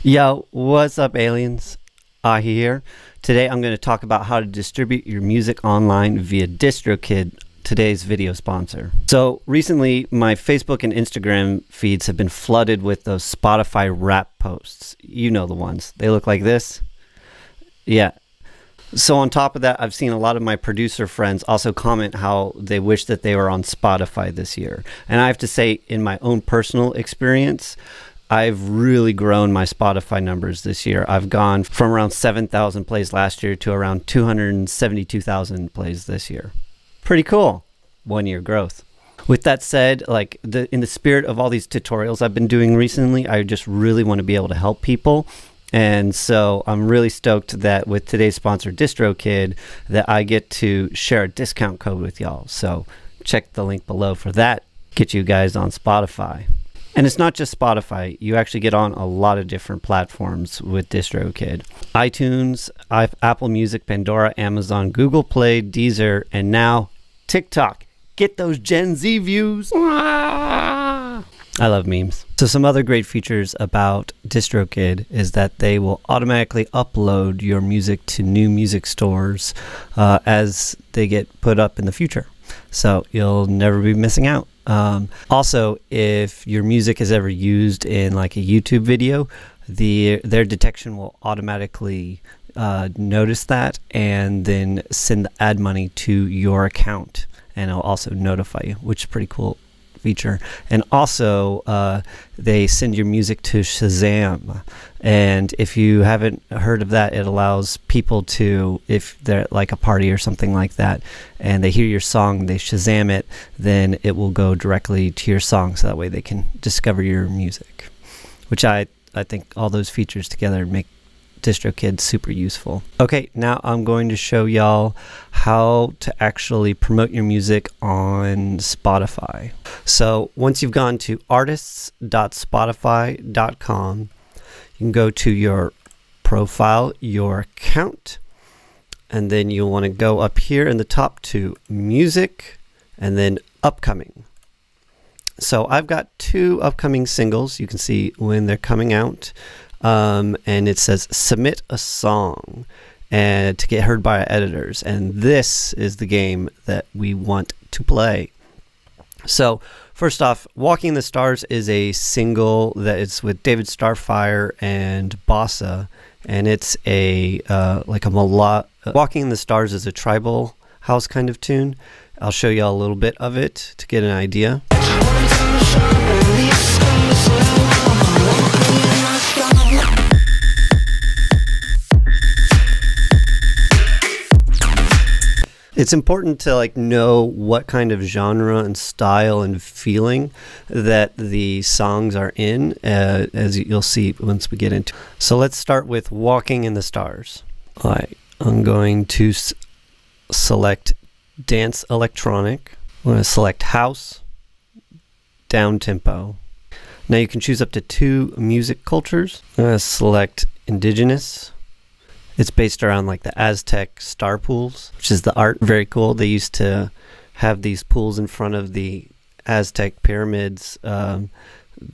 Yo, what's up, aliens? AHEE here. Today I'm going to talk about how to distribute your music online via DistroKid, today's video sponsor. So recently my Facebook and Instagram feeds have been flooded with those Spotify rap posts. You know the ones. They look like this. Yeah. So on top of that, I've seen a lot of my producer friends also comment how they wish that they were on Spotify this year. And I have to say, in my own personal experience, I've really grown my Spotify numbers this year. I've gone from around 7,000 plays last year to around 272,000 plays this year. Pretty cool. 1 year growth. With that said, like in the spirit of all these tutorials I've been doing recently, I just really want to be able to help people. And so I'm really stoked that with today's sponsor, DistroKid, that I get to share a discount code with y'all. So check the link below for that. Get you guys on Spotify. And it's not just Spotify. You actually get on a lot of different platforms with DistroKid. iTunes, Apple Music, Pandora, Amazon, Google Play, Deezer, and now TikTok. Get those Gen Z views. I love memes. So some other great features about DistroKid is that they will automatically upload your music to new music stores as they get put up in the future. So you'll never be missing out. Also, if your music is ever used in like a YouTube video, their detection will automatically notice that and then send the ad money to your account, and it'll also notify you, which is a pretty cool feature. And also they send your music to Shazam, and if you haven't heard of that, it allows people to, if they're at like a party or something like that and they hear your song, they Shazam it, then it will go directly to your song, so that way they can discover your music, which I think all those features together make DistroKid super useful. Okay, now I'm going to show y'all how to actually promote your music on Spotify. So once you've gone to artists.spotify.com, you can go to your profile, your account, and then you'll want to go up here in the top to music and then upcoming. So I've got 2 upcoming singles. You can see when they're coming out. And it says submit a song and to get heard by our editors, and this is the game that we want to play. So first off, Walking in the Stars is a single that is with David Starfire and Bossa, and it's a like a Walking in the Stars is a tribal house kind of tune. I'll show you all a little bit of it to get an idea. It's important to like know what kind of genre and style and feeling that the songs are in, as you'll see once we get into it. So let's start with Walking in the Stars. All right, I'm going to select Dance Electronic. I'm going to select House, Down Tempo. Now you can choose up to 2 music cultures. I'm going to select Indigenous. It's based around like the Aztec star pools, which is the art. Very cool. They used to have these pools in front of the Aztec pyramids that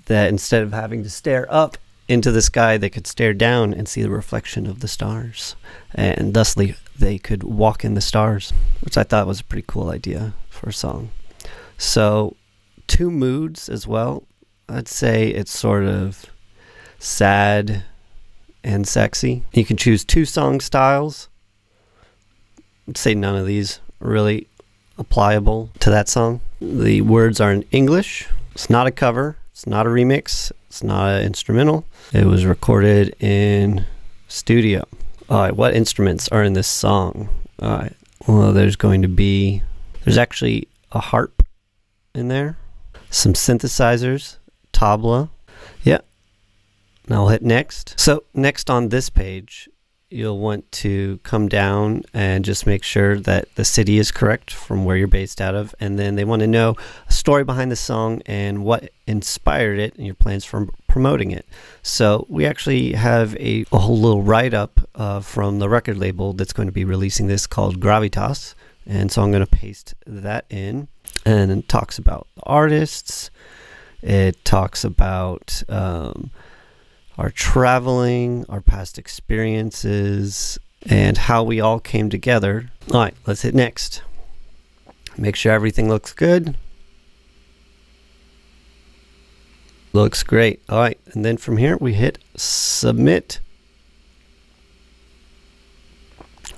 instead of having to stare up into the sky, they could stare down and see the reflection of the stars. And thusly, they could walk in the stars, which I thought was a pretty cool idea for a song. So 2 moods as well. I'd say it's sort of sad and sexy. You can choose 2 song styles. I'd say none of these are really applicable to that song. The words are in English. It's not a cover. It's not a remix. It's not an instrumental. It was recorded in studio. All right, what instruments are in this song? All right, well, there's actually a harp in there, some synthesizers, tabla. Yeah. Now I'll hit next. So next on this page, you'll want to come down and just make sure that the city is correct from where you're based out of. And then they want to know a story behind the song and what inspired it and your plans for promoting it. So we actually have a whole little write-up from the record label that's going to be releasing this called Gravitas. And so I'm going to paste that in, and it talks about the artists. It talks about our traveling, our past experiences, and how we all came together. All right, let's hit next. Make sure everything looks good. Looks great. All right, and then from here we hit submit.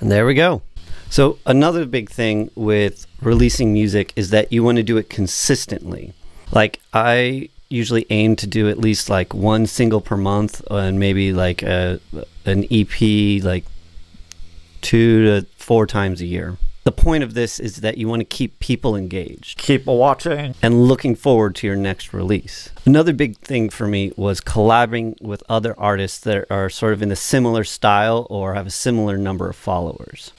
And there we go. So another big thing with releasing music is that you want to do it consistently. Like I usually aim to do at least like one single per month, and maybe like an EP like 2 to 4 times a year. The point of this is that you want to keep people engaged, keep watching, and looking forward to your next release. Another big thing for me was collaborating with other artists that are sort of in a similar style or have a similar number of followers.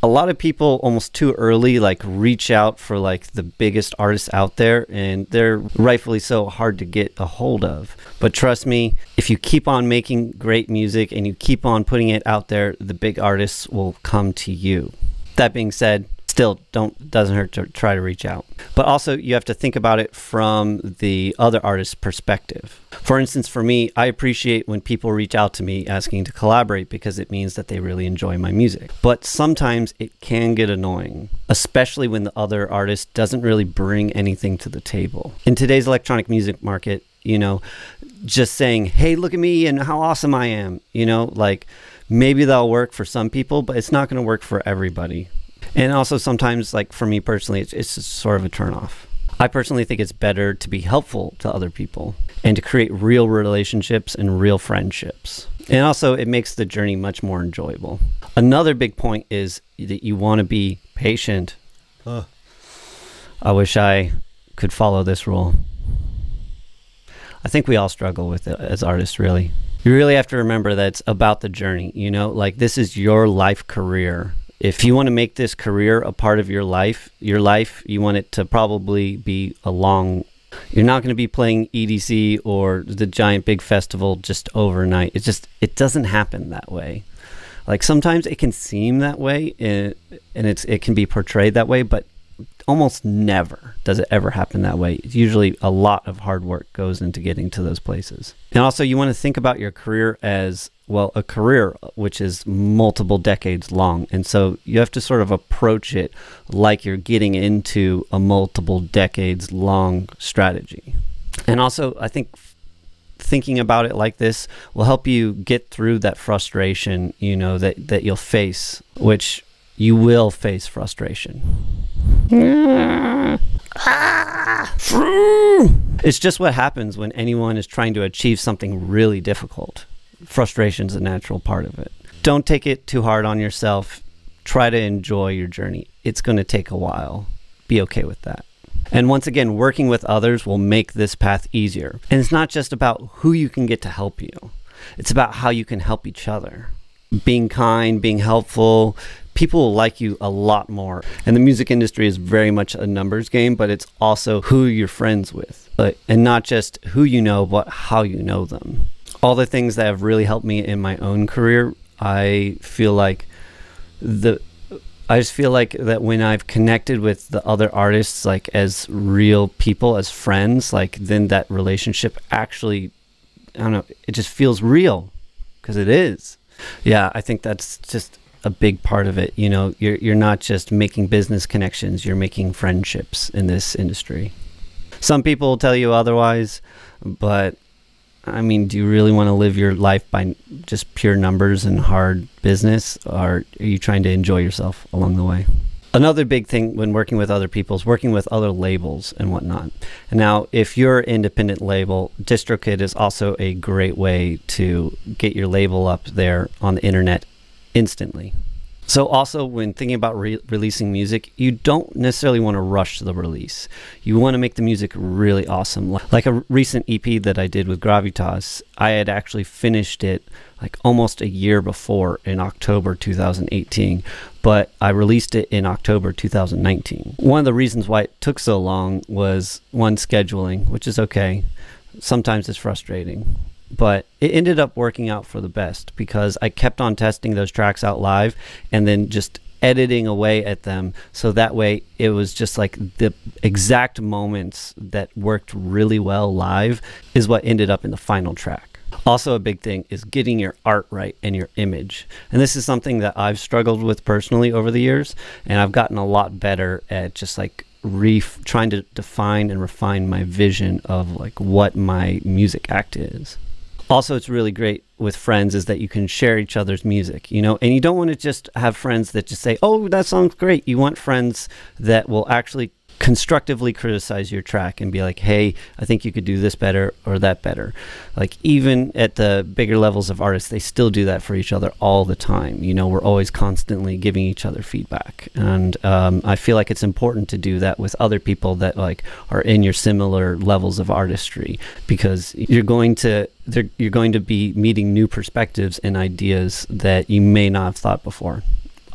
A lot of people almost too early like reach out for like the biggest artists out there, and they're rightfully so hard to get a hold of. But trust me, if you keep on making great music and you keep on putting it out there, the big artists will come to you. That being said, still doesn't hurt to try to reach out. But also you have to think about it from the other artist's perspective. For instance, for me, I appreciate when people reach out to me asking to collaborate because it means that they really enjoy my music. But sometimes it can get annoying, especially when the other artist doesn't really bring anything to the table. In today's electronic music market, you know, just saying, hey, look at me and how awesome I am, you know, like maybe that'll work for some people, but it's not going to work for everybody. And also sometimes, like for me personally, it's just sort of a turnoff. I personally think it's better to be helpful to other people and to create real relationships and real friendships. And also it makes the journey much more enjoyable. Another big point is that you want to be patient. I wish I could follow this rule. I think we all struggle with it as artists, really. You really have to remember that it's about the journey, you know, like this is your life career. If you want to make this career a part of your life, you want it to probably be a long, you're not going to be playing EDC or the giant big festival just overnight. It doesn't happen that way. Like sometimes it can seem that way and it can be portrayed that way, but almost never does it ever happen that way. Usually a lot of hard work goes into getting to those places. And also you want to think about your career as, well, a career which is multiple decades long. And so you have to sort of approach it like you're getting into a multiple decades long strategy. And also I think thinking about it like this will help you get through that frustration, you know, that you'll face, which you will face frustration. It's just what happens when anyone is trying to achieve something really difficult. Frustration's a natural part of it. Don't take it too hard on yourself. Try to enjoy your journey. It's going to take a while. Be okay with that. And once again, working with others will make this path easier. And it's not just about who you can get to help you. It's about how you can help each other. Being kind, being helpful, people will like you a lot more. And the music industry is very much a numbers game, but it's also who you're friends with. And not just who you know, but how you know them. All the things that have really helped me in my own career, I just feel like that when I've connected with the other artists, like as real people, as friends, like then that relationship actually, I don't know, it just feels real because it is. Yeah, I think that's just a big part of it. You know, you're not just making business connections, you're making friendships in this industry. Some people will tell you otherwise, but I mean, do you really want to live your life by just pure numbers and hard business, or are you trying to enjoy yourself along the way? Another big thing when working with other people is working with other labels and whatnot. And now, if you're an independent label, DistroKid is also a great way to get your label up there on the internet instantly. So also when thinking about releasing music, you don't necessarily want to rush the release. You want to make the music really awesome. Like a recent EP that I did with Gravitas, I had actually finished it like almost a year before in October 2018, but I released it in October 2019. One of the reasons why it took so long was, one, scheduling, which is okay. Sometimes it's frustrating. But it ended up working out for the best because I kept on testing those tracks out live and then just editing away at them. So that way it was just like the exact moments that worked really well live is what ended up in the final track. Also, a big thing is getting your art right and your image. And this is something that I've struggled with personally over the years, and I've gotten a lot better at just like trying to define and refine my vision of like what my music act is. Also, it's really great with friends is that you can share each other's music, you know, and you don't want to just have friends that just say, oh, that song's great. You want friends that will actually constructively criticize your track and be like, hey, I think you could do this better or that better. Like, even at the bigger levels of artists, they still do that for each other all the time. You know, we're always constantly giving each other feedback, and I feel like it's important to do that with other people that like are in your similar levels of artistry, because you're going to be meeting new perspectives and ideas that you may not have thought before.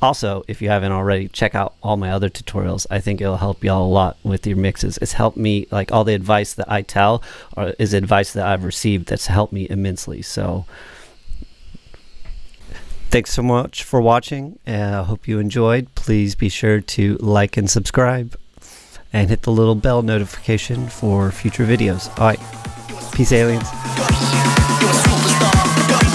Also, if you haven't already, check out all my other tutorials. I think it'll help y'all a lot with your mixes. It's helped me, like all the advice that I tell is advice that I've received that's helped me immensely. So thanks so much for watching. I hope you enjoyed. Please be sure to like and subscribe and hit the little bell notification for future videos. All right. Peace, aliens. You're a superstar.